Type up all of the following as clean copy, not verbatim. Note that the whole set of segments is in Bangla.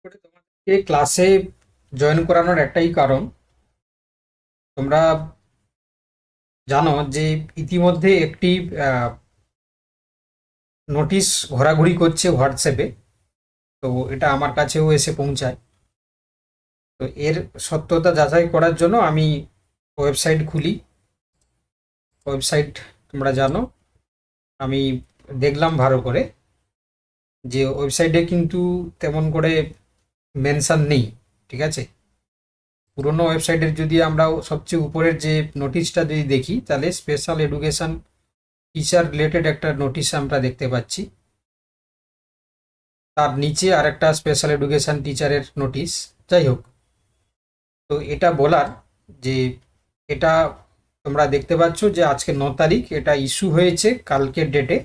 করে তোমাদেরকে ক্লাসে জয়েন করানোর একটাই কারণ, তোমরা জানো যে ইতিমধ্যে একটি নোটিশ ঘোরাঘুরি করছে হোয়াটসঅ্যাপে। তো এটা আমার কাছেও এসে পৌঁছায়। তো এর সত্যতা যাচাই করার জন্য আমি ওয়েবসাইট খুলি। ওয়েবসাইট তোমরা জানো, আমি দেখলাম ভালো করে যে ওয়েবসাইটে কিন্তু তেমন করে মেনশন নেই। ঠিক আছে, পুরোনো ওয়েবসাইটের যদি আমরা সবচেয়ে উপরের যে নোটিশটা যদি দেখি, তাহলে স্পেশাল এডুকেশন টিচার রিলেটেড একটা নোটিশ আমরা দেখতে পাচ্ছি। তার নিচে আরেকটা স্পেশাল এডুকেশন টিচারের নোটিশ। যাই হোক, তো এটা বলার যে এটা তোমরা দেখতে পাচ্ছ যে আজকে 9 তারিখ, এটা ইস্যু হয়েছে কালকের ডেটে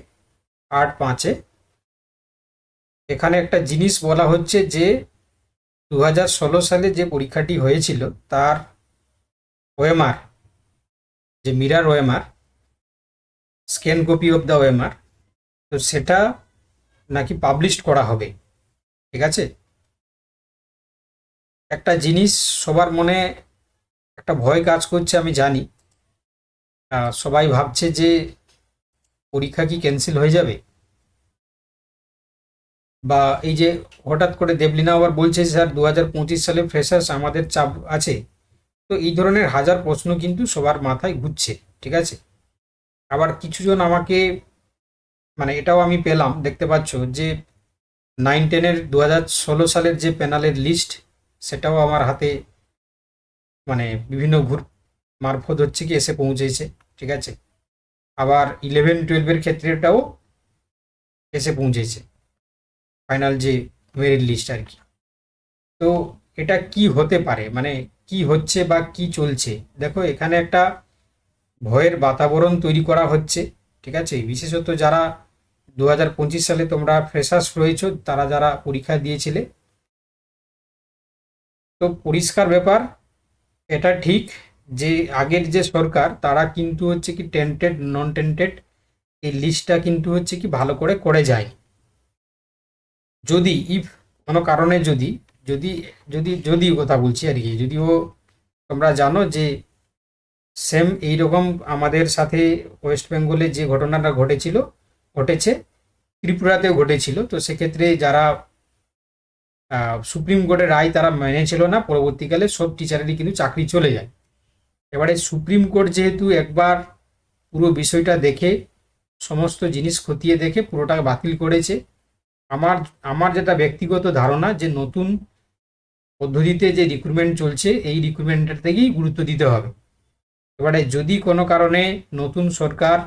8/5-এ। এখানে একটা জিনিস বলা হচ্ছে যে 2016 সালে যে পরীক্ষাটি হয়েছিল তার ওএমআর, যে mirror OMR, scan copy of the OMR, তো সেটা নাকি পাবলিশ করা হবে। ঠিক আছে, একটা জিনিস সবার মনে একটা ভয় কাজ করছে, আমি জানি। সবাই ভাবছে যে পরীক্ষা কি ক্যান্সেল হয়ে যাবে, বা এই যে হঠাৎ করে দেবলীনা আবার বলছে স্যার 2025 সালে ফ্রেশার্স আমাদের চাপ আছে। তো এই ধরনের হাজার প্রশ্ন কিন্তু সবার মাথায় ঘুরছে। ঠিক আছে, আবার কিছুজন আমাকে, মানে এটাও আমি পেলাম, দেখতে পাচ্ছ যে 9-10-এর 2016 সালের যে প্যানেলের লিস্ট, সেটাও আমার হাতে মানে বিভিন্ন গ্রুপ মারফত হচ্ছে কি এসে পৌঁছেছে। ঠিক আছে, আবার 11-12-এর ক্ষেত্রেটাও এসে পৌঁছেছে, ফাইনাল যে মেরিট লিস্ট আর কি। তো এটা কি হতে পারে, মানে কি হচ্ছে বা কি চলছে? দেখো, এখানে একটা ভয়ের বাতাবরণ তৈরি করা হচ্ছে। ঠিক আছে, বিশেষত যারা 2025 সালে তোমরা ফ্রেশার্স রয়েছো, তারা যারা পরীক্ষা দিয়েছিলে, তো পরিষ্কার ব্যাপার এটা ঠিক যে আগের যে সরকার তারা কিন্তু হচ্ছে কি টেন্টেড নন টেন্টেড এই লিস্টটা কিন্তু হচ্ছে কি ভালো করে করে যায়। যদি ইফ কোনো কারণে যদি যদি যদি যদি কথা বলছি আর কি, যদিও তোমরা জানো যে সেম এইরকম আমাদের সাথে ওয়েস্ট বেঙ্গলে যে ঘটনাটা ঘটেছে, ত্রিপুরাতেও ঘটেছিল। তো সেক্ষেত্রে যারা সুপ্রিম কোর্টের রায় তারা মেনেছিল না, পরবর্তীকালে সব টিচারেরই কিন্তু চাকরি চলে যায়। এবারে সুপ্রিম কোর্ট যেহেতু একবার পুরো বিষয়টা দেখে, সমস্ত জিনিস খতিয়ে দেখে পুরোটা বাতিল করেছে, আমার আমার যেটা ব্যক্তিগত ধারণা যে নতুন পদ্ধতিতে যে রিক্রুটমেন্ট চলছে, এই রিক্রুটমেন্টের থেকেই গুরুত্ব দিতে হবে। এবারে যদি কোনো কারণে নতুন সরকার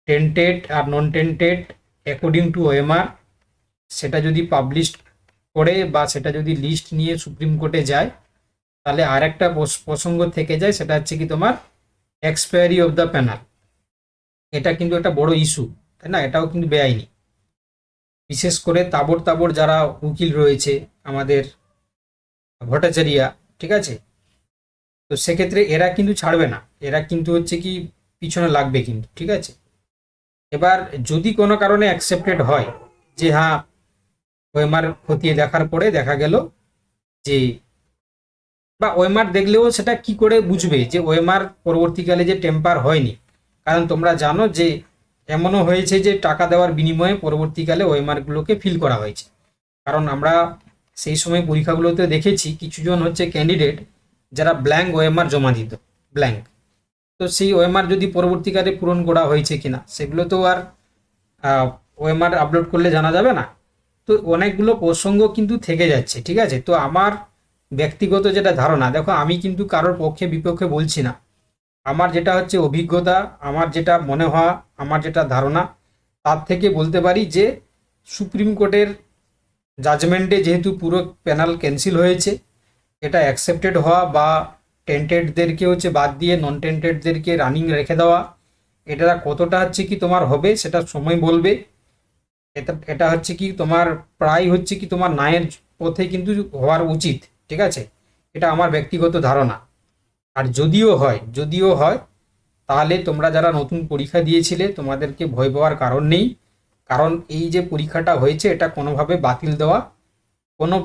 টেন্টেড আর non tainted according to OMR সেটা যদি পাবলিশ করে, বা সেটা যদি লিস্ট নিয়ে সুপ্রিম কোর্টে যায়, তাহলে আর একটা প্রসঙ্গ থেকে যায়, সেটা হচ্ছে কি তোমার এক্সপায়ারি অফ দ্য প্যানাল। এটা কিন্তু একটা বড় ইস্যু, তাই না? এটাও কিন্তু বেআইনি। বিশেষ করে তাবড় তাবড় যারা উকিল রয়েছে আমাদের ভট্টাচারিয়া, ঠিক আছে, তো সেক্ষেত্রে এরা কিন্তু ছাড়বে না, এরা কিন্তু হচ্ছে কি পিছনে লাগবে কিন্তু। ঠিক আছে, এবার যদি কোনো কারণে অ্যাকসেপ্টেড হয় যে হ্যাঁ, ওএমআর খতিয়ে দেখার পরে দেখা গেল যে, বা ওএমআর দেখলেও সেটা কি করে বুঝবে যে ওএমআর পরবর্তীকালে যে টেম্পার হয়নি? কারণ তোমরা জানো যে এমনও হয়েছে যে টাকা দেওয়ার বিনিময়ে পরবর্তীকালে ওএমআরগুলোকে ফিল করা হয়েছে। কারণ আমরা সেই সময় পরীক্ষাগুলোতে দেখেছি কিছুজন হচ্ছে ক্যান্ডিডেট যারা ব্ল্যাঙ্ক ওএমআর জমা দিত, ব্ল্যাঙ্ক। তো সেই ওএমআর যদি পরবর্তীকালে পূরণ করা হয়েছে কিনা সেগুলো তো আর ওএমআর আপলোড করলে জানা যাবে না। তো অনেকগুলো প্রসঙ্গ কিন্তু থেকে যাচ্ছে। ঠিক আছে, তো আমার ব্যক্তিগত যেটা ধারণা, দেখো আমি কিন্তু কারোর পক্ষে বিপক্ষে বলছি না, আমার যেটা হচ্ছে অভিজ্ঞতা, আমার যেটা মনে হওয়া, আমার যেটা ধারণা, তার থেকে বলতে পারি যে সুপ্রিম কোর্টের জাজমেন্টে যেহেতু পুরো প্যানেল ক্যান্সেল হয়েছে, এটা অ্যাকসেপ্টেড হওয়া বা টেন্টেডদেরকে হচ্ছে বাদ দিয়ে নন টেন্টেডদেরকে রানিং রেখে দেওয়া, এটা কতটা হচ্ছে কি তোমার হবে সেটা সময় বলবে। এটা এটা হচ্ছে কি তোমার প্রায় হচ্ছে কি তোমার ন্যায়ের পথে কিন্তু হওয়ার উচিত। ঠিক আছে, এটা আমার ব্যক্তিগত ধারণা। আর যদিও হয় তাহলে তোমরা যারা নতুন পরীক্ষা দিয়েছিলে তোমাদেরকে ভয় পাওয়ার কারণ নেই। কারণ এই যে পরীক্ষাটা হয়েছে এটা কোনোভাবে বাতিল দেওয়া, কোনো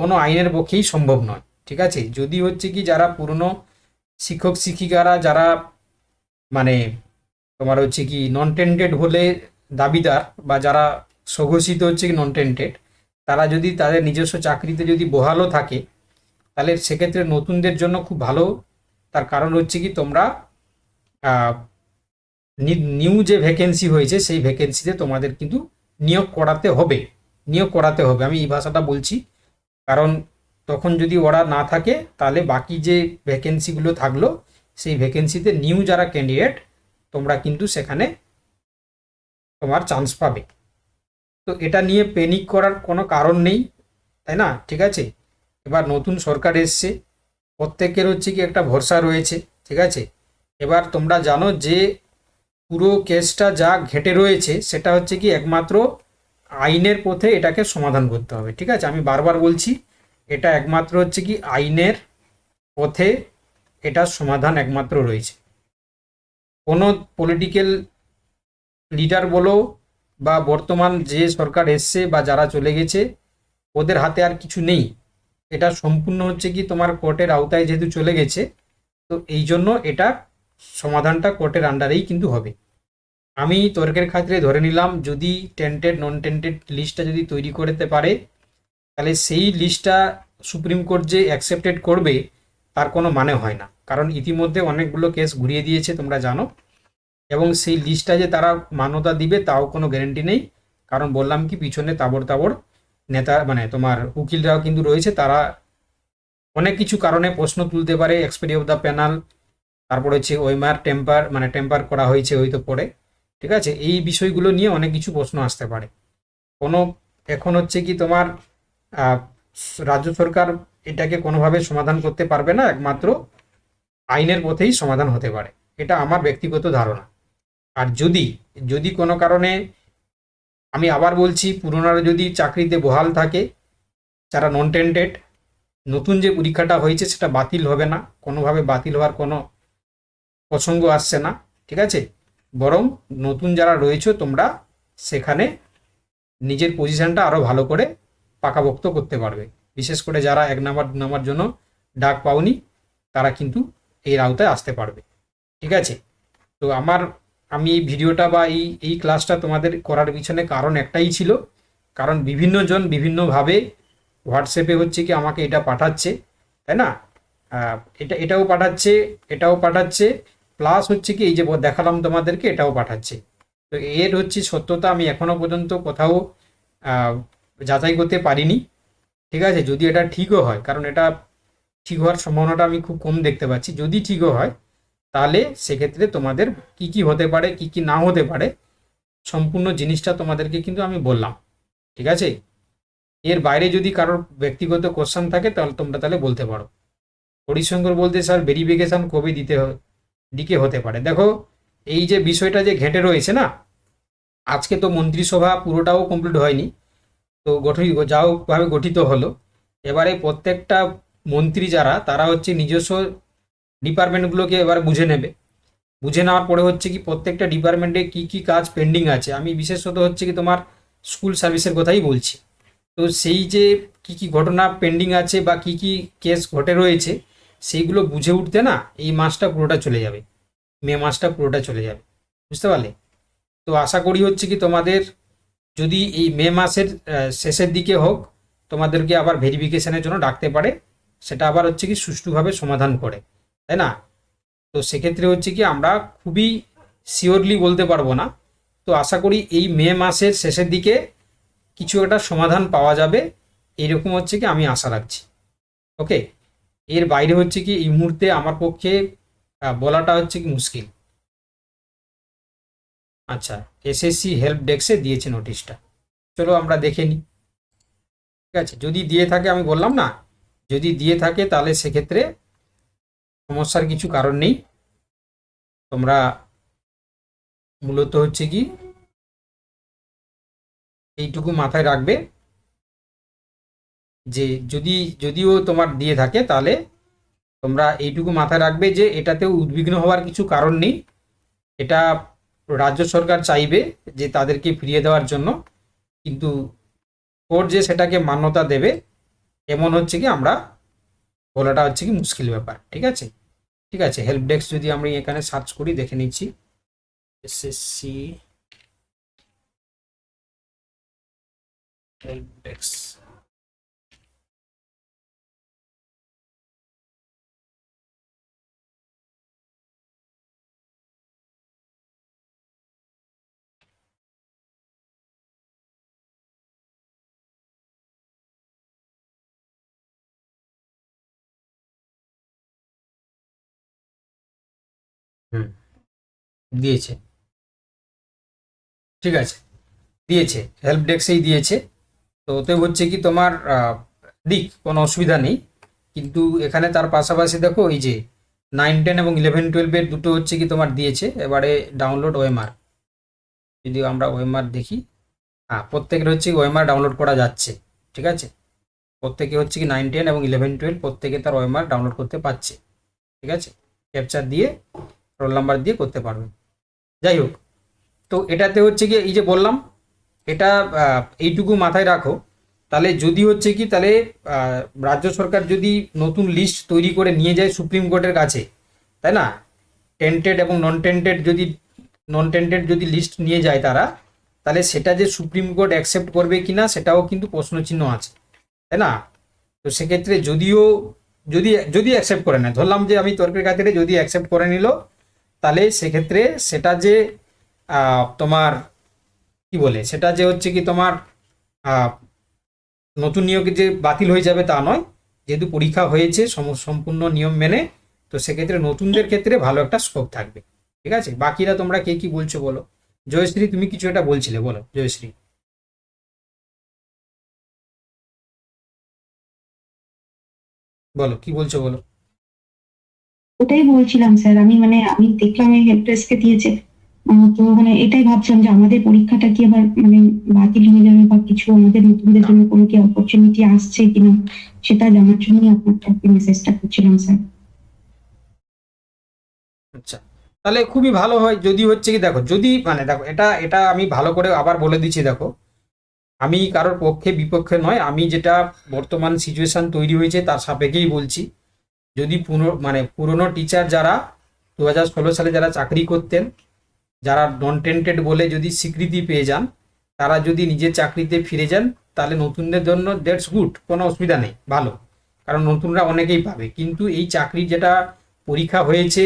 কোনো আইনের পক্ষেই সম্ভব নয়। ঠিক আছে, যদি হচ্ছে কি যারা পুরনো শিক্ষক শিক্ষিকারা যারা মানে তোমার হচ্ছে কি নন টেন্টেড হলে দাবিদার, বা যারা স্বঘোষিত হচ্ছে কি নন টেন্টেড, তারা যদি তাদের নিজস্ব চাকরিতে যদি বহালও থাকে, তাহলে সেক্ষেত্রে নতুনদের জন্য খুব ভালো। তার কারণ হচ্ছে কি তোমরা নিউ যে ভ্যাকেন্সি হয়েছে সেই ভ্যাকেন্সিতে তোমাদের কিন্তু নিয়োগ করাতে হবে, নিয়োগ করাতে হবে। আমি এই ভাষাটা বলছি কারণ তখন যদি ওরা না থাকে তাহলে বাকি যে ভ্যাকেন্সিগুলো থাকলো সেই ভ্যাকেন্সিতে নিউ যারা ক্যান্ডিডেট তোমরা কিন্তু সেখানে তোমার চান্স পাবে। তো এটা নিয়ে প্যানিক করার কোনো কারণ নেই, তাই না? ঠিক আছে, এবার নতুন সরকার এসছে, প্রত্যেকের হচ্ছে কি একটা ভরসা রয়েছে। ঠিক আছে, এবার তোমরা জানো যে পুরো কেসটা যা ঘেটে রয়েছে সেটা হচ্ছে কি একমাত্র আইনের পথে এটাকে সমাধান করতে হবে। ঠিক আছে, আমি বারবার বলছি এটা একমাত্র হচ্ছে কি আইনের পথে এটার সমাধান একমাত্র রয়েছে। কোনো পলিটিক্যাল লিডার বলো বা বর্তমান যে সরকার এসছে বা যারা চলে গেছে ওদের হাতে আর কিছু নেই। এটা সম্পূর্ণ হচ্ছে কি তোমার কোর্টের আওতায় যেহেতু চলে গেছে, তো এই জন্য এটা সমাধানটা কোর্টের আন্ডারেই কিন্তু হবে। আমি তর্কের খাতিরে ধরে নিলাম যদি টেন্টেড নন টেন্টেড লিস্টটা যদি তৈরি করতে পারে তাহলে সেই লিস্টটা সুপ্রিম কোর্ট যে অ্যাকসেপ্টেড করবে তার কোনো মানে হয় না, কারণ ইতিমধ্যে অনেকগুলো কেস ঘুরিয়ে দিয়েছে তোমরা জানো। এবং সেই লিস্টটা যে তারা মান্যতা দিবে তাও কোনো গ্যারেন্টি নেই, কারণ বললাম কি পিছনে তাবড় তাবড় নেতা মানে তোমার উকিলরাও কিন্তু রয়েছে, তারা অনেক কিছু কারণে প্রশ্ন তুলতে পারে। এক্সপায়ারি অফ দ্য প্যানাল, তারপর হচ্ছে ওএমআর টেম্পার করা হয়েছে হয়তো পরে। ঠিক আছে, এই বিষয়গুলো নিয়ে অনেক কিছু প্রশ্ন আসতে পারে। কোনো এখন হচ্ছে কি তোমার রাজ্য সরকার এটাকে কোনোভাবে সমাধান করতে পারবে না, একমাত্র আইনের পথেই সমাধান হতে পারে, এটা আমার ব্যক্তিগত ধারণা। আর যদি যদি কোনো কারণে, আমি আবার বলছি, পুরোনারা যদি চাকরিতে বহাল থাকে, যারা নন টেন্টেড, নতুন যে পরীক্ষাটা হয়েছে সেটা বাতিল হবে না, কোনোভাবে বাতিল হওয়ার কোনো প্রসঙ্গ আসছে না। ঠিক আছে, বরং নতুন যারা রয়েছে তোমরা সেখানে নিজের পজিশনটা আরও ভালো করে পাকাপোক্ত করতে পারবে। বিশেষ করে যারা 1 নম্বর 2 নম্বর জন্য ডাক পাওনি তারা কিন্তু এর আওতায় আসতে পারবে। ঠিক আছে, তো আমি এই ভিডিওটা বা এই ক্লাসটা তোমাদের করার পিছনে কারণ একটাই ছিল, কারণ বিভিন্ন জন বিভিন্নভাবে হোয়াটসঅ্যাপে হচ্ছে কি আমাকে এটা পাঠাচ্ছে, তাই না? এটাও পাঠাচ্ছে, এটাও পাঠাচ্ছে, প্লাস হচ্ছে কি এই যে দেখালাম তোমাদেরকে এটাও পাঠাচ্ছে। তো এর হচ্ছে সত্যতা আমি এখনো পর্যন্ত কোথাও যাচাই করতে পারিনি। ঠিক আছে, যদি এটা ঠিকও হয়, কারণ এটা ঠিক হওয়ার সম্ভাবনাটা আমি খুব কম দেখতে পাচ্ছি, যদি ঠিকও হয় তাহলে সেক্ষেত্রে তোমাদের কি কি হতে পারে কি কি না হতে পারে সম্পূর্ণ জিনিসটা তোমাদেরকে কিন্তু আমি বললাম। ঠিক আছে, এর বাইরে যদি কারোর ব্যক্তিগত কোশ্চেন থাকে তাহলে তোমরা তাহলে বলতে পারো। হরিশঙ্কর বলতে স্যার ভেরিফিকেশন কবে দিকে হতে পারে? দেখো, এই যে বিষয়টা যে ঘেঁটে রয়েছে না, আজকে তো মন্ত্রিসভা পুরোটাও কমপ্লিট হয়নি, তো যাওভাবে গঠিত হলো। এবারে প্রত্যেকটা মন্ত্রী যারা তারা হচ্ছে নিজস্ব ডিপার্টমেন্টগুলোকে এবার বুঝে নেবে। বুঝে নেওয়ার পরে হচ্ছে কি প্রত্যেকটা ডিপার্টমেন্টে কি কি কাজ পেন্ডিং আছে, আমি বিশেষত হচ্ছে কি তোমার স্কুল সার্ভিসের কথাই বলছি। তো সেই যে কি কি ঘটনা পেন্ডিং আছে বা কি কি কেস ঘটে রয়েছে সেইগুলো বুঝে উঠতে না এই মাসটা পুরোটা চলে যাবে, মে মাসটা পুরোটা চলে যাবে, বুঝতে পারলে? তো আশা করি হচ্ছে কি তোমাদের যদি এই মে মাসের শেষের দিকে হোক তোমাদেরকে আবার ভেরিফিকেশনের জন্য ডাকতে পারে, সেটা আবার হচ্ছে কি সুষ্ঠুভাবে সমাধান করে, তাই না? তো সেক্ষেত্রে হচ্ছে কি আমরা খুবই শিওরলি বলতে পারবো না, তো আশা করি এই মে মাসের শেষের দিকে কিছু একটা সমাধান পাওয়া যাবে, এরকম হচ্ছে কি আমি আশা রাখছি। ওকে, এর বাইরে হচ্ছে কি এই মুহূর্তে আমার পক্ষে বলাটা হচ্ছে কি মুশকিল। আচ্ছা, এসএসসি হেল্প ডেস্কে দিয়েছে নোটিশটা, চলো আমরা দেখে নিই। ঠিক আছে, যদি দিয়ে থাকে, আমি বললাম না, যদি দিয়ে থাকে তাহলে সেক্ষেত্রে সমস্যার কিছু কারণ নেই। তোমরা মূলত হচ্ছে কি এইটুকু মাথায় রাখবে যে যদিও তোমার দিয়ে থাকে তাহলে তোমরা এইটুকু মাথায় রাখবে যে এটাতেও উদ্বিগ্ন হওয়ার কিছু কারণ নেই। এটা রাজ্য সরকার চাইবে যে তাদেরকে ফিরিয়ে দেওয়ার জন্য, কিন্তু কোর্ট যে সেটাকে মান্যতা দেবে এমন হচ্ছে কি আমরা বলাটা হচ্ছে কি মুশকিল ব্যাপার। ঠিক আছে, ঠিক আছে। হেল্প ডেস্ক যদি আমরা এখানে সার্চ করি, দেখে নিচ্ছি এসএসসি হেল্প ডেস্ক। হুম, দিয়েছে, ঠিক আছে, দিয়েছে, হেল্প ডেস্কেই দিয়েছে। তো ওতে হচ্ছে কি তোমার দিক কোনো অসুবিধা নেই, কিন্তু এখানে তার পাশাপাশি দেখো এই যে 9, 10 এবং 11, 12-এর দুটো হচ্ছে কি তোমার দিয়েছে। এবারে ডাউনলোড ওএমআর, যদি আমরা ওএমআর দেখি, হ্যাঁ প্রত্যেকের হচ্ছে কি ওএমআর ডাউনলোড করা যাচ্ছে। ঠিক আছে, প্রত্যেকে হচ্ছে কি 9, 10 এবং 11, 12 প্রত্যেকে তার ওএমআর ডাউনলোড করতে পারছে। ঠিক আছে, ক্যাপচার দিয়ে রোল নাম্বার দিয়ে করতে পারবে। যাই হোক, তো এটাতে হচ্ছে কি এই যে বললাম, এটা এইটুকু মাথায় রাখো। তাহলে যদি হচ্ছে কি তাহলে রাজ্য সরকার যদি নতুন লিস্ট তৈরি করে নিয়ে যায় সুপ্রিম কোর্টের কাছে, তাই না, টেন্টেড এবং নন টেন্টেড যদি লিস্ট নিয়ে যায় তারা, তাহলে সেটা যে সুপ্রিম কোর্ট অ্যাকসেপ্ট করবে কিনা সেটাও কিন্তু প্রশ্নচিহ্ন আছে, তাই না। তো সেক্ষেত্রে যদিও যদি যদি অ্যাকসেপ্ট করে নেয়, ধরলাম যে আমি তর্কের খাতিরে যদি অ্যাকসেপ্ট করে নিল, তাহলে সেক্ষেত্রে সেটা যে তোমার কি বলে, সেটা যে হচ্ছে কি তোমার নতুন নিয়োগে যে বাতিল হয়ে যাবে তা নয়, যেহেতু পরীক্ষা হয়েছে সম্পূর্ণ নিয়ম মেনে, তো সেক্ষেত্রে নতুনদের ক্ষেত্রে ভালো একটা স্কোপ থাকবে। ঠিক আছে, বাকিরা তোমরা কে কি বলছো বলো। জয়শ্রী, তুমি কিছু একটা বলছিলে, বলো জয়শ্রী, বলো কি বলছো বলো। ওটাই বলছিলাম স্যার, আমি দেখলাম এই হেল্প ডেস্কে দিয়েছে। তো এটাই ভাবছিলাম যে আমাদের পরীক্ষাটা কি আবার বাতিল হয়ে যাবে বা কিছু, আমাদের নতুনদের না, জন্য কোনো কি অপরচুনিটি আসছে কিনা সেটা জানার জন্যই আপনাকে মেসেজটা করছিলাম স্যার। আচ্ছা, তাহলে খুবই ভালো হয় যদি হচ্ছে কি দেখো, যদি দেখো এটা এটা আমি ভালো করে আবার বলে দিচ্ছি। দেখো, আমি কারোর পক্ষে বিপক্ষে নয়, আমি যেটা বর্তমান সিচুয়েশন তৈরি হয়েছে তার সাপেক্ষেই বলছি। যদি পুরনো টিচার যারা 2016 সালে যারা চাকরি করতেন, যারা নন টেন্টেড বলে যদি স্বীকৃতি পেয়ে যান, তারা যদি নিজের চাকরিতে ফিরে যান, তাহলে নতুনদের জন্য দ্যাটস গুড, কোনো অসুবিধা নেই, ভালো। কারণ নতুনরা অনেকেই পাবে, কিন্তু এই চাকরি যেটা পরীক্ষা হয়েছে,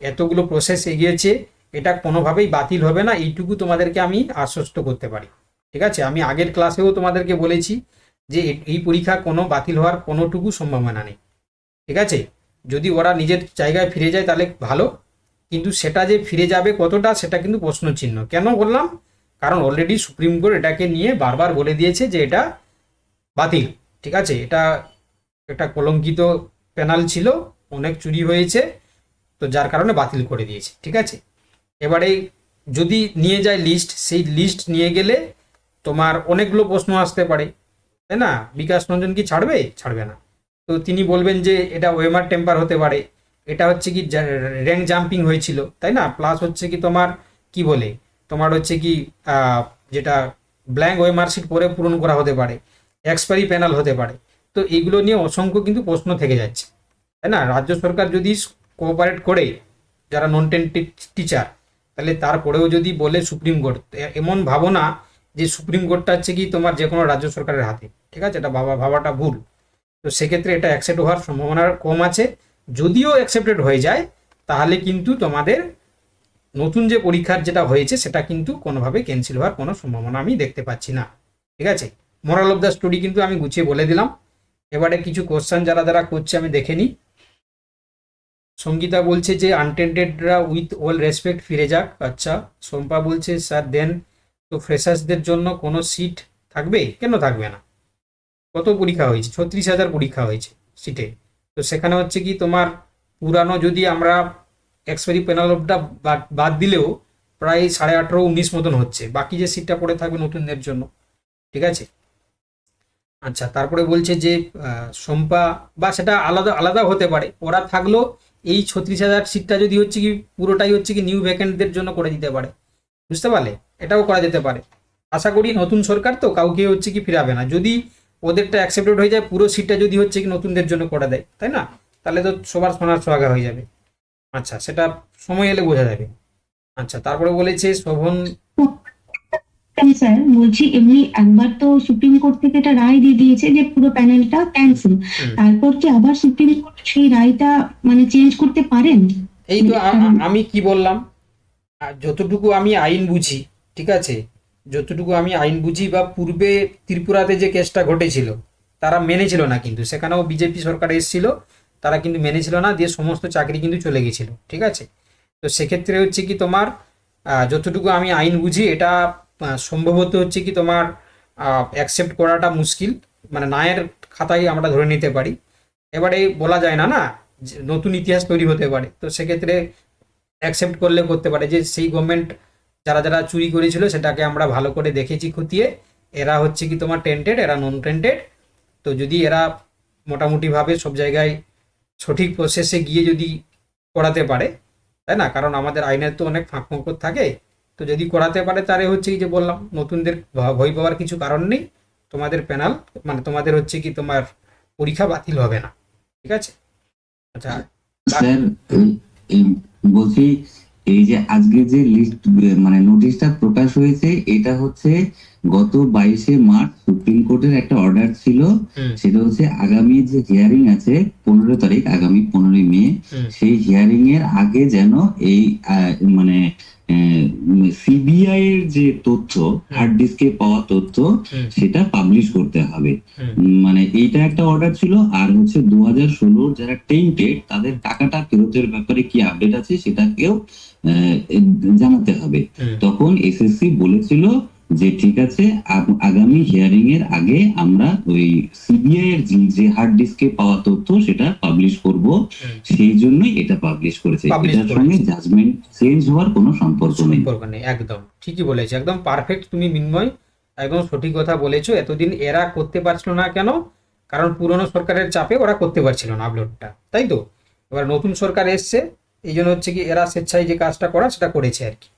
এতগুলো প্রসেস এগিয়েছে, এটা কোনোভাবেই বাতিল হবে না, এইটুকু তোমাদেরকে আমি আশ্বস্ত করতে পারি। ঠিক আছে, আমি আগের ক্লাসেও তোমাদেরকে বলেছি যে এই পরীক্ষা কোনো বাতিল হওয়ার কোনোটুকু সম্ভাবনা নেই। ঠিক আছে, যদি ওরা নিজের জায়গায় ফিরে যায় তাহলে ভালো, কিন্তু সেটা যে ফিরে যাবে কতটা সেটা কিন্তু প্রশ্ন চিহ্ন। কেন বললাম, কারণ অলরেডি সুপ্রিম কোর্ট এটাকে নিয়ে বারবার বলে দিয়েছে যে এটা বাতিল। ঠিক আছে, এটা একটা কলঙ্কিত প্যানেল ছিল, অনেক চুরি হয়েছে, তো যার কারণে বাতিল করে দিয়েছে। ঠিক আছে, এবারে যদি নিয়ে যায় লিস্ট, সেই লিস্ট নিয়ে গেলে তোমার অনেকগুলো প্রশ্ন আসতে পারে, তাই না। বিকাশ রঞ্জন কি ছাড়বে? ছাড়বে না। তো তিনি বলবেন যে এটা ওয়েমার টেম্পার হতে পারে, এটা হচ্ছে কি র্যাঙ্ক জাম্পিং হয়েছিল, তাই না। প্লাস হচ্ছে কি তোমার কি বলে, তোমার হচ্ছে কি যেটা ব্ল্যাঙ্ক ওয়েমার শিট পরে পূরণ করা হতে পারে, এক্সপায়ারি প্যানেল হতে পারে। তো এইগুলো নিয়ে অসংখ্য কিন্তু প্রশ্ন থেকে যাচ্ছে, তাই না। রাজ্য সরকার যদি কোঅপারেট করে যারা নন টেন্টেড টিচার, তাহলে তারপরেও যদি বলে সুপ্রিম কোর্ট, এমন ভাবো না যে সুপ্রিম কোর্টটা হচ্ছে কি তোমার যে কোনো রাজ্য সরকারের হাতে। ঠিক আছে, এটা ভাবাটা ভুল। তো সেক্ষেত্রে এটা অ্যাকসেপ্ট হওয়ার সম্ভাবনা কম আছে। যদিও অ্যাকসেপ্টেড হয়ে যায়, তাহলে কিন্তু তোমাদের নতুন যে পরীক্ষার যেটা হয়েছে সেটা কিন্তু কোনোভাবে ক্যান্সেল হওয়ার কোনো সম্ভাবনা আমি দেখতে পাচ্ছি না। ঠিক আছে, মোরাল অফ দ্য স্টোরি কিন্তু আমি গুছিয়ে বলে দিলাম। এবারে কিছু কোশ্চেন যারা যারা করছে আমি দেখে নিই। সঙ্গীতা বলছে যে আনটেন্টেডরা উইথ অল রেসপেক্ট ফিরে যাক। আচ্ছা, শম্পা বলছে স্যার দেন তো ফ্রেশার্সদের জন্য কোনো সিট থাকবে? কেন থাকবে না? কত পরীক্ষা হয়েছে? 36,000 পরীক্ষা হয়েছে সিটে। তো সেখানে হচ্ছে কি তোমার পুরানো যদি আমরা এক্সপায়ারি পেনাল্টিটা বাদ দিলেও প্রায় 18.5-19 মতন হচ্ছে, বাকি যে সিটটা পড়ে থাকবে নতুনদের জন্য। ঠিক আছে, আচ্ছা তারপরে বলছে যে শম্পা, বা সেটা আলাদা আলাদা হতে পারে, ওরা থাকলো এই 36,000 সিটটা যদি হচ্ছে কি পুরোটাই হচ্ছে কি নিউ ভ্যাকেন্টদের জন্য করে দিতে পারে, বুঝতে পারলে, এটাও করা যেতে পারে। আশা করি নতুন সরকার তো কাউকে হচ্ছে কি ফিরাবে না। যদি ওদেরটা অ্যাকসেপ্টেড হয়ে যায়, পুরো সিটটা যদি হচ্ছে কি নতুনদের জন্য করে দেয়, তাই না? তাহলে তো সবার সোনার সোহাগা হয়ে যাবে। আচ্ছা, সেটা সময় এলে বোঝা যাবে। আচ্ছা, তারপরে বলেছে শোভন। স্যার বলছি এমনি একবার তো সুপ্রিম কোর্ট থেকে একটা রায় দিয়ে দিয়েছে যে পুরো প্যানেলটা ক্যান্সেল, হুম, তারপর কি আবার সুপ্রিম কোর্ট সেই রায়টা মানে চেঞ্জ করতে পারেন? এই তো আমি কি বললাম, যতটুকু আমি আইন বুঝি, ঠিক আছে, যতটুকু আমি আইন বুঝি বা পূর্বে ত্রিপুরাতে যে কেসটা ঘটেছিল, তারা মেনেছিল না, কিন্তু সেখানেও বিজেপি সরকার এসেছিল, তারা কিন্তু মেনেছিল না, দিয়ে সমস্ত চাকরি কিন্তু চলে গেছিল, ঠিক আছে। তো সেক্ষেত্রে হচ্ছে কি তোমার যতটুকু আমি আইন বুঝি, এটা সম্ভবত হচ্ছে কি তোমার অ্যাকসেপ্ট করাটা মুশকিল, মানে নায়ের খাতায় আমরা ধরে নিতে পারি। এবারে বলা যায় না, না যে নতুন ইতিহাস তৈরি হতে পারে, তো সেক্ষেত্রে অ্যাকসেপ্ট করলে করতে পারে যে সেই গভর্নমেন্ট যারা যারা চুরি করেছিল সেটাকে আমরা ভালো করে দেখেছি খতিয়ে, এরা হচ্ছে কি তোমার টেন্টেড, এরা নন টেন্টেড। তো যদি এরা মোটামুটিভাবে সব জায়গায় সঠিক প্রসেসে গিয়ে যদি করাতে পারে, তাই না, কারণ আমাদের আইনের তো অনেক ফাঁক ফোকর থাকে, তো যদি করাতে পারে তাহলে হচ্ছে কি যে বললাম, নতুনদের ভয় পাওয়ার কিছু কারণ নেই, তোমাদের প্যানাল মানে তোমাদের হচ্ছে কি তোমার পরীক্ষা বাতিল হবে না, ঠিক আছে। আচ্ছা, স্যার, এই বলছি, এই যে আজকে যে লিস্ট মানে নোটিশটা প্রকাশ হয়েছে, এটা হচ্ছে গত 22শে মার্চ সুপ্রিম কোর্টের একটা অর্ডার ছিল। হুম সেটা হচ্ছে আগামী যে হিয়ারিং আছে 15 তারিখ, আগামী 15ই মে, হুম সেই হিয়ারিং এর আগে যেন এই মানে সিবিআই এর যে তথ্য, হার্ড ডিস্কে পাওয়া তথ্য, হুম সেটা পাবলিশ করতে হবে। হুম মানে এইটা একটা অর্ডার ছিল। আর হচ্ছে 2016 যারা টেন্টেড তাদের টাকাটা ফেরতের ব্যাপারে কি আপডেট আছে সেটাকেও জানাতে হবে। হুম তখন এসএসসি বলেছিল যে ঠিক আছে, আগামী হিয়ারিং এর আগে আমরা ওই সিবিআই এর যে হার্ড ডিস্কে পাওয়া তথ্য সেটা পাবলিশ করব। হুম সেই জন্যই এটা পাবলিশ করেছে, পাবলিশ এটার সঙ্গে করেছে, জাজমেন্ট চেঞ্জ হওয়ার কোনো সম্পর্ক নেই। সম্পর্ক নেই, একদম ঠিকই বলেছে, একদম পারফেক্ট তুমি মিন্ময়, একদম সঠিক কথা বলেছো। এতদিন এরা করতে পারছিল না কেন? কারণ পুরনো সরকারের চাপে ওরা করতে পারছিল না আপলোডটা, তাই তো। এবার নতুন সরকার এসছে, এই জন্য হচ্ছে কি এরা স্বেচ্ছায় যে কাজটা করা সেটা করেছে আর কি,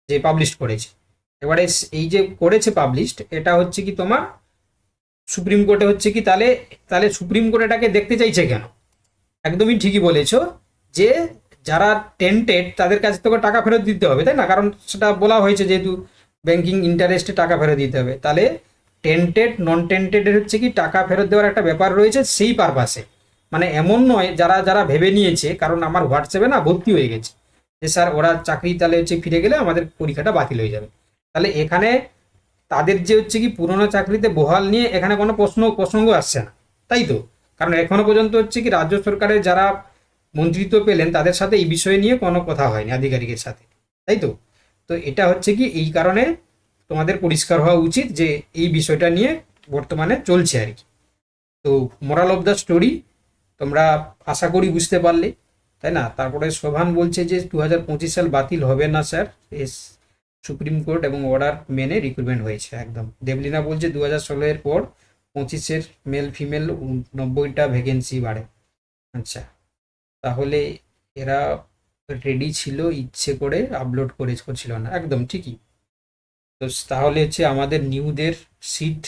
যে পাবলিশ করেছে। এবারে এই যে করেছে পাবলিশড, এটা হচ্ছে কি তোমার সুপ্রিম কোর্টে হচ্ছে কি, তাহলে তাহলে সুপ্রিম কোর্ট এটাকে দেখতে চাইছে কেন? একদমই ঠিকই বলেছো, যে যারা টেন্টেড তাদের কাছে তোকে টাকা ফেরত দিতে হবে, তাই না, কারণ সেটা বলা হয়েছে যেহেতু ব্যাংকিং ইন্টারেস্টে টাকা ফেরত দিতে হবে, তাহলে টেন্টেড নন টেন্টেডের হচ্ছে কি টাকা ফেরত দেওয়ার একটা ব্যাপার রয়েছে সেই পারপাসে। মানে এমন নয় যারা যারা ভেবে নিয়েছে, কারণ আমার হোয়াটসঅ্যাপে না ভর্তি হয়ে গেছে যে স্যার ওরা চাকরি তাহলে হচ্ছে ফিরে গেলে আমাদের পরীক্ষাটা বাতিল হয়ে যাবে, তাহলে এখানে তাদের যে হচ্ছে কি পুরোনো চাকরিতে বহাল নিয়ে এখানে কোনো প্রসঙ্গ আসছে না, তাই তো। কারণ এখনো পর্যন্ত হচ্ছে কি রাজ্য সরকারের যারা মন্ত্রিত্ব পেলেন তাদের সাথে এই বিষয় নিয়ে কোনো কথা হয়নি আধিকারিকের সাথে, তাই তো। তো এটা হচ্ছে কি এই কারণে তোমাদের পরিষ্কার হওয়া উচিত যে এই বিষয়টা নিয়ে বর্তমানে চলছে আর কি। তো মোরাল অফ দ্য স্টোরি তোমরা আশা করি বুঝতে পারলে, তাই না। তারপরে শোভান বলছে যে 2025 সাল বাতিল হবে না স্যার, এস সুপ্রিম কোর্ট এবং অর্ডার মেনে রিক্রুটমেন্ট হয়েছে, একদম। দেবলীনা বলছে 2016 এর পর 25-এর মেল ফিমেল 90টা ভ্যাকেন্সি বাড়ে। আচ্ছা, তাহলে এরা রেডি ছিল, ইচ্ছে করে আপলোড করছিল না, একদম ঠিকই। তো তাহলে হচ্ছে আমাদের নিউদের সিট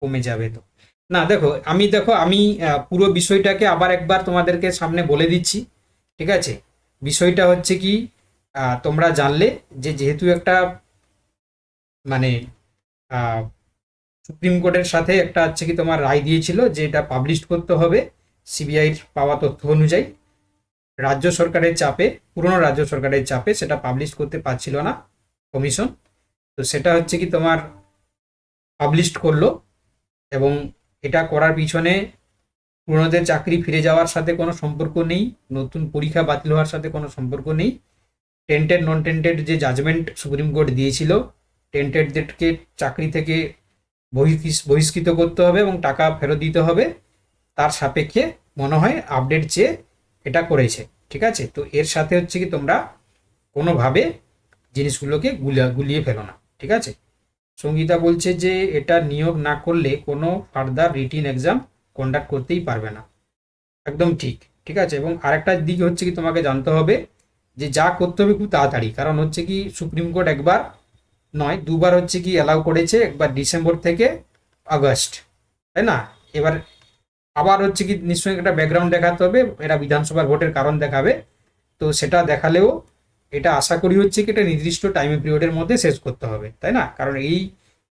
কমে যাবে তো। না দেখো আমি পুরো বিষয়টাকে আবার একবার তোমাদেরকে সামনে বলে দিচ্ছি, ঠিক আছে। বিষয়টা হচ্ছে কি তোমরা জানলে যে যেহেতু একটা মানে সুপ্রিম কোর্টের সাথে একটা হচ্ছে কি তোমার রায় দিয়েছিল যে এটা পাবলিশ করতে হবে সিবিআইর পাওয়া তথ্য অনুযায়ী, রাজ্য সরকারের চাপে, পুরনো রাজ্য সরকারের চাপে সেটা পাবলিশ করতে পারছিল না কমিশন। তো সেটা হচ্ছে কি তোমার পাবলিশ করলো, এবং এটা করার পিছনে পুরনোদের চাকরি ফিরে যাওয়ার সাথে কোনো সম্পর্ক নেই, নতুন পরীক্ষা বাতিল হওয়ার সাথে কোনো সম্পর্ক নেই। টেন্টেড নন টেন্টেড যে জাজমেন্ট সুপ্রিম কোর্ট দিয়েছিল, টেন্টেডদেরকে চাকরি থেকে বহিষ্কৃত করতে হবে এবং টাকা ফেরত দিতে হবে, তার সাপেক্ষে মনে হয় আপডেট চেয়ে এটা করেছে, ঠিক আছে। তো এর সাথে হচ্ছে কি তোমরা কোনোভাবে জিনিসগুলোকে গুলিয়ে ফেলো না, ঠিক আছে। সঙ্গীতা বলছে যে এটা নিয়োগ না করলে কোনো ফার্দার রিটিন এক্সাম কন্ডাক্ট করতেই পারবে না, একদম ঠিক, ঠিক আছে। এবং আরেকটা দিক হচ্ছে কি তোমাকে জানতে হবে যে যা করতে হবে খুব তাড়াতাড়ি, কারণ হচ্ছে কি সুপ্রিম কোর্ট একবার নয় দুবার হচ্ছে কি অ্যালাউ করেছে, একবার ডিসেম্বর থেকে আগস্ট, তাই না? এবার আবার হচ্ছে কি নিশ্চয়ই একটা ব্যাকগ্রাউন্ড দেখাতে হবে, এটা বিধানসভার ভোটের কারণ দেখাবে, তো সেটা দেখালেও এটা আশা করি হচ্ছে কি এটা নির্দিষ্ট টাইম পিরিয়ডের মধ্যে শেষ করতে হবে, তাই না? কারণ এই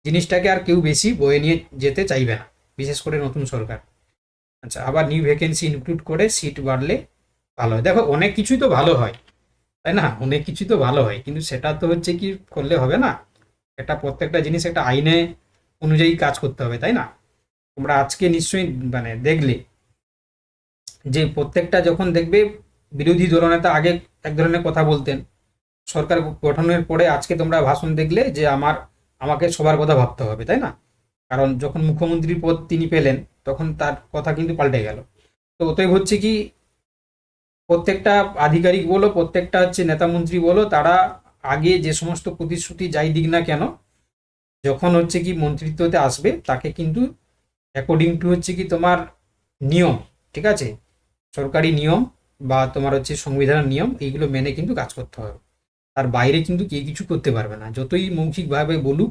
জিনিসটাকে আর কেউ বেশি বয়ে নিয়ে যেতে চাইবে না, বিশেষ করে নতুন সরকার। আচ্ছা, আবার নিউ ভ্যাকেন্সি ইনক্লুড করে সিট বাড়লে ভালো হয়। দেখো অনেক কিছুই তো ভালো হয়, তাই না? অনেক কিছুই তো ভালো হয়, কিন্তু সেটা তো হচ্ছে কি করলে হবে না, এটা প্রত্যেকটা জিনিস একটা আইনে অনুযায়ী কাজ করতে হবে, তাই না? তোমরা আজকে নিশ্চয়ই মানে দেখলে যে প্রত্যেকটা যখন দেখবে বিরোধী দলনেতা আগে এক ধরনের কথা বলতেন, সরকার গঠনের পরে আজকে তোমরা ভাষণ দেখলে যে আমাকে সবার কথা ভাবতে হবে, তাই না? কারণ যখন মুখ্যমন্ত্রীর পদ তিনি পেলেন তখন তার কথা কিন্তু পাল্টে গেল। তো অতএব হচ্ছে কি প্রত্যেকটা আধিকারিক বলো, প্রত্যেকটা হচ্ছে নেতা মন্ত্রী বলো, তারা আগে যে সমস্ত প্রতিশ্রুতি যাই দিক না কেন, যখন হচ্ছে কি মন্ত্রিত্বতে আসবে তাকে কিন্তু অ্যাকর্ডিং টু হচ্ছে কি তোমার নিয়ম, ঠিক আছে, সরকারি নিয়ম বা তোমার হচ্ছে সংবিধানের নিয়ম, এইগুলো মেনে কিন্তু কাজ করতে হবে। তার বাইরে কিন্তু কেউ কিছু করতে পারবে না, যতই মৌখিকভাবে বলুক,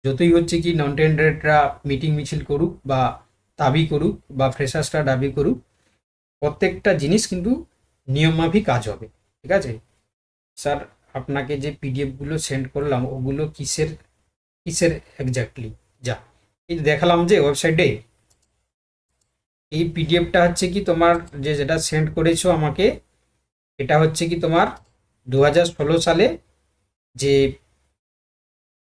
যতই হচ্ছে কি নন টেন্ডারেটরা মিটিং মিছিল করুক বা দাবি করুক বা ফ্রেশার্সরা দাবি করুক, প্রত্যেকটা জিনিস কিন্তু নিয়মমাফিক কাজ হবে, ঠিক আছে? স্যার, আপনাকে যে পিডিএফগুলো সেন্ড করলাম ওগুলো কিসের কিসের এক্স্যাক্টলি? যা এই যে দেখালাম যে ওয়েবসাইটে, এই পিডিএফটা হচ্ছে কি তোমার যেটা সেন্ড করেছো আমাকে, এটা হচ্ছে কি তোমার 2016 সালে যে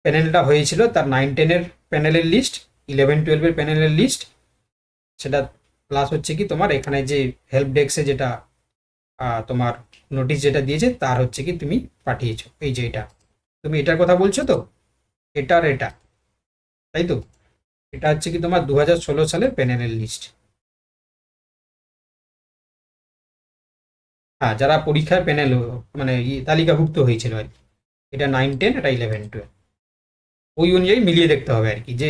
প্যানেলটা হয়েছিল তার 9-10-এর প্যানেলের লিস্ট, 11-12-এর প্যানেলের লিস্ট, সেটা প্লাস হচ্ছে কি তোমার এখানে যে হেল্প ডেস্কে যেটা তোমার নোটিশ যেটা দিয়েছে তার হচ্ছে কি তুমি পাঠিয়েছো, এই যে এটা, তুমি এটার কথা বলছো তো, এটা আর এটা, তাই তো? এটা হচ্ছে কি তোমার 2016 সালের প্যানেলের লিস্ট। হ্যাঁ, যারা পরীক্ষার প্যানেল মানে তালিকাভুক্ত হয়েছিল আর কি, এটা 9-10, এটা 11-12, ওই অনুযায়ী মিলিয়ে দেখতে হবে আর কি যে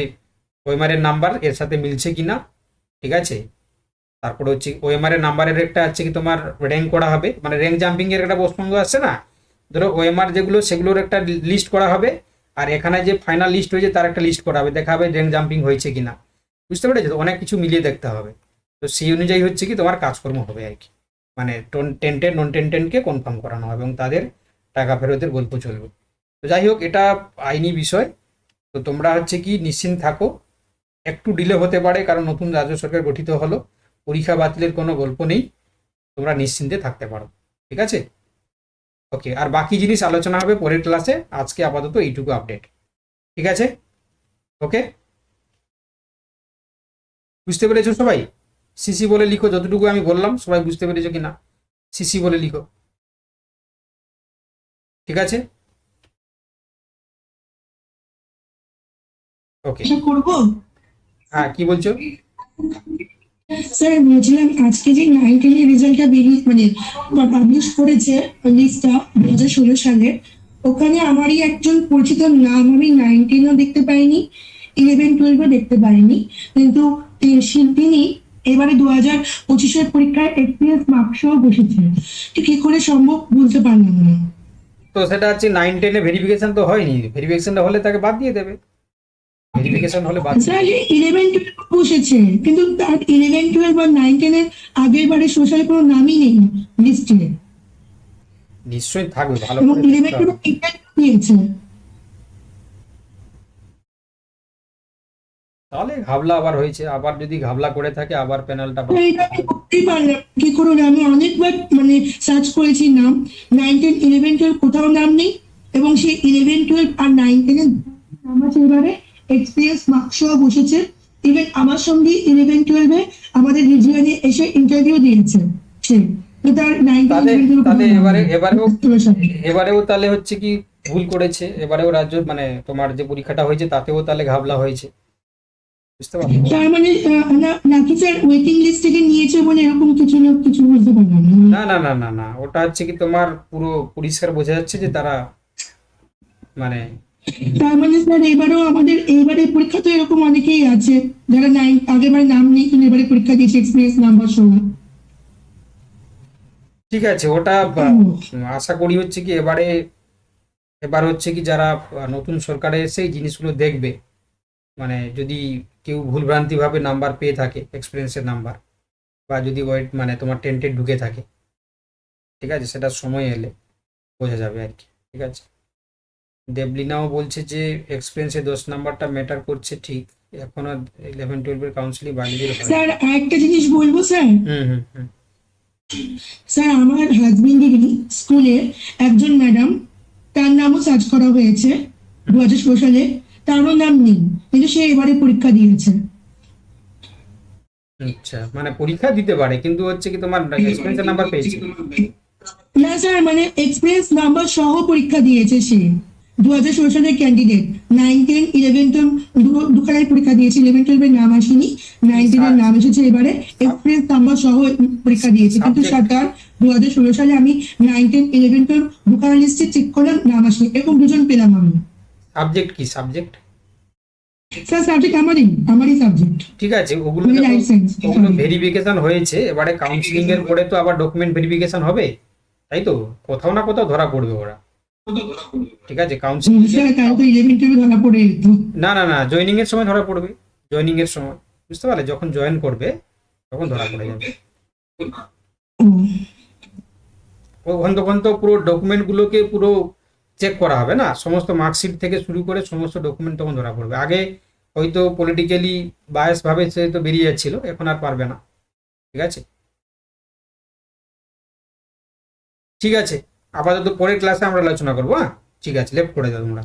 ওএমআর এর নাম্বার এর সাথে মিলছে কিনা, ঠিক আছে? তারপরে হচ্ছে ওএমআর এর নাম্বারের একটা হচ্ছে কি তোমার র্যাঙ্ক করা হবে, মানে র্যাঙ্ক জাম্পিং এর একটা প্রসঙ্গ আসছে না, ধরো ওএমআর যেগুলো সেগুলোর একটা লিস্ট করা হবে, আর এখানে যে ফাইনাল লিস্ট হয়েছে তার একটা লিস্ট করা হবে, দেখা হবে র্যাঙ্ক জাম্পিং হয়েছে কিনা, বুঝতে পেরেছো তো? অনেক কিছু মিলিয়ে দেখতে হবে, তো সেই অনুযায়ী হচ্ছে কি তোমার কাজকর্ম হবে আর কি, মানে টেন্টের নন টেন্টেনকে কনফার্ম করানো হবে এবং তাদের টাকা ফেরতের গল্প চলবে। তো যাই হোক, এটা আইনি বিষয়, তো তোমরা হচ্ছে কি নিশ্চিন্ত থাকো, একটু ডিলে হতে পারে কারণ নতুন রাজ্য সরকার গঠিত হলো, পরীক্ষা বাতিলের কোনো গল্প নেই, তোমরা নিশ্চিন্তে থাকতে পারো, ঠিক আছে? ওকে, আর বাকি জিনিস আলোচনা হবে পরের ক্লাসে, আজকে আপাতত এইটুকু আপডেট, ঠিক আছে? ওকে, বুঝতে পেরেছো সবাই? সিসি বলে লিখো, যতটুকু আমি বললাম সবাই বুঝতে পেরেছো কিনা, সিসি বলে লিখো, ঠিক আছে? ওকে, আশা করবো। হ্যাঁ কি বলছো? স্যার বলছিলাম আজকে যে 9-10 এর রেজাল্টটা বেরিয়ে মানে পাবলিশ করেছে লিস্টটা 2016 সালে, ওখানে আমারই একজন পরিচিত নাম আমি 9-10ও দেখতে পাইনি, 11-12ও দেখতে পাইনি, কিন্তু তিনি এবারে 2025-এর পরীক্ষায় এক্সপিরিয়েন্স মার্কসও বসেছেন। তো কি করে সম্ভব বুঝতে পারলাম না। তো সেটা হচ্ছে 9-10-এ ভেরিফিকেশন তো হয়নি, ভেরিফিকেশনটা হলে তাকে বাদ দিয়ে দেবে, ভেরিফিকেশন হলে বাদ দিয়ে স্যার দেবে। 11-12 বসেছে, কিন্তু তার 11-12 বা 9-10-এর আগের বারে সোশ্যাল কোনো নামই নেই লিস্টে, নিশ্চয়ই থাকবে, ভালো এবং করে দেখতে 11-12 হবে। দিয়েছে। তাহলে ঘাবলা আবার হয়েছে, আবার যদি ঘাবলা করে থাকে আবার প্যানেলটা তো এটা আমি করতেই পারলাম কি করে, আমি অনেকবার মানে সার্চ করেছি নাম, 9-10 11-12 কোথাও নাম নেই, এবং সেই 11-12 আর 9-10 নাম আছে এবারে এক্সপিরিয়েন্স মার্কসও বসেছে। ইভেন আমার সঙ্গে 11-12-এ আমাদের রিজিয়নে এসে ইন্টারভিউ দিয়েছে সে, তো তার 9-10 তাহলে 11-12 এবারেও কোথাও নাম নেই। এবারেও তাহলে হচ্ছে কি ভুল করেছে, এবারেও রাজ্য মানে তোমার যে পরীক্ষাটা হয়েছে তাতেও তাহলে ঘাবলা হয়েছে, বুঝতে পারছো? তার মানে নাকি স্যার ওয়েটিং লিস্ট থেকে নিয়েছে বলে এরকম কিছু না কিছু বুঝতে পারলাম না। না না না না না, ওটা হচ্ছে কি তোমার পুরো পরিষ্কার বোঝা যাচ্ছে যে তারা মানে তার মানে স্যার এবারেও আমাদের এইবারে পরীক্ষা তো এরকম অনেকেই আছে যারা আগেরবার নাম নেই কিন্তু এবারে পরীক্ষা দিয়েছে এক্সপিরিয়েন্স নাম্বার সহ। ঠিক আছে, ওটা আশা করি হচ্ছে কি এবার হচ্ছে কি যারা নতুন সরকারে এসে এই জিনিসগুলো দেখবে, মানে যদি কেউ ভুলভ্রান্তিভাবে নাম্বার পেয়ে থাকে, এক্সপিরিয়েন্সের নাম্বার, বা যদি ওয়েট মানে তোমার টেন্টে ঢুকে থাকে, ঠিক আছে, সেটা সময় এলে বোঝা যাবে আর কি। ঠিক আছে, দেবলিনাও বলছে যে এক্সপিরিয়েন্সে 10 নাম্বারটা ম্যাটার করছে, ঠিক। এখন আর 11-12-এর কাউন্সিলিং বাড়িয়ে হয়। স্যার আরেকটা জিনিস বলবো স্যার। হুম হুম হুম স্যার আমার হাজবেন্ডেরই স্কুলে একজন ম্যাডাম, তার নামও সার্চ করা হয়েছে 2016 সালে, তারও নাম নেই, কিন্তু সে এবারে পরীক্ষা দিয়েছে। আচ্ছা, মানে পরীক্ষা দিতে পারে কিন্তু হচ্ছে কি তোমার এক্সপিরিয়েন্সের নাম্বার পেয়েছে। না স্যার, মানে এক্সপিরিয়েন্স নাম্বার সহ পরীক্ষা দিয়েছে সে। 2016 সালের ক্যান্ডিডেট, 9-10-11 দুখানায় পরীক্ষা দিয়েছে, 11-12 এর নাম আসেনি, 9-10 এর নাম এসেছে এবারে, এক্সপিরিয়েন্স নাম্বার সহ পরীক্ষা দিয়েছে। কিন্তু Subject- সরকার 2016 সালে আমি 9-10-11-12 দুখানা লিস্টে চেক করলাম, নাম আসেনি, এরকম দুজন পেলাম আমি। সাবজেক্ট কি সাবজেক্ট? স্যার সাবজেক্ট আমারই সাবজেক্ট, ঠিক আছে, ওগুলো মানে লাইফ সায়েন্স। ওগুলো ভেরিফিকেশন হয়েছে, এবারে কাউন্সিলিং এর পরে তো আবার ডকুমেন্ট ভেরিফিকেশন হবে, তাই তো কোথাও না কোথাও ধরা পড়বে ওরা। ঠিক আছে, কাউন্সিলিং স্যার তাহলে তো 11-12 ধরা পড়ে যেত। না না না, জয়েনিং এর সময় ধরা পড়বে, জয়েনিং এর সময়, বুঝতে পারলে, যখন জয়েন করবে তখন ধরা পড়ে যাবে। ও, তখন তো পুরো ডকুমেন্ট গুলোকে পুরো চেক করা হবে না, সমস্ত মার্কশিট থেকে শুরু করে সমস্ত ডকুমেন্ট তখন ধরা পড়বে। আগে হয়তো পলিটিক্যালি বায়াস ভাবে সে তো বেরিয়ে যাচ্ছিল, এখন আর পারবে না। ঠিক আছে, ঠিক আছে, আপাতত পরের ক্লাসে আমরা আলোচনা করবো। হ্যাঁ, ঠিক আছে, লেফট করে দাও তোমরা।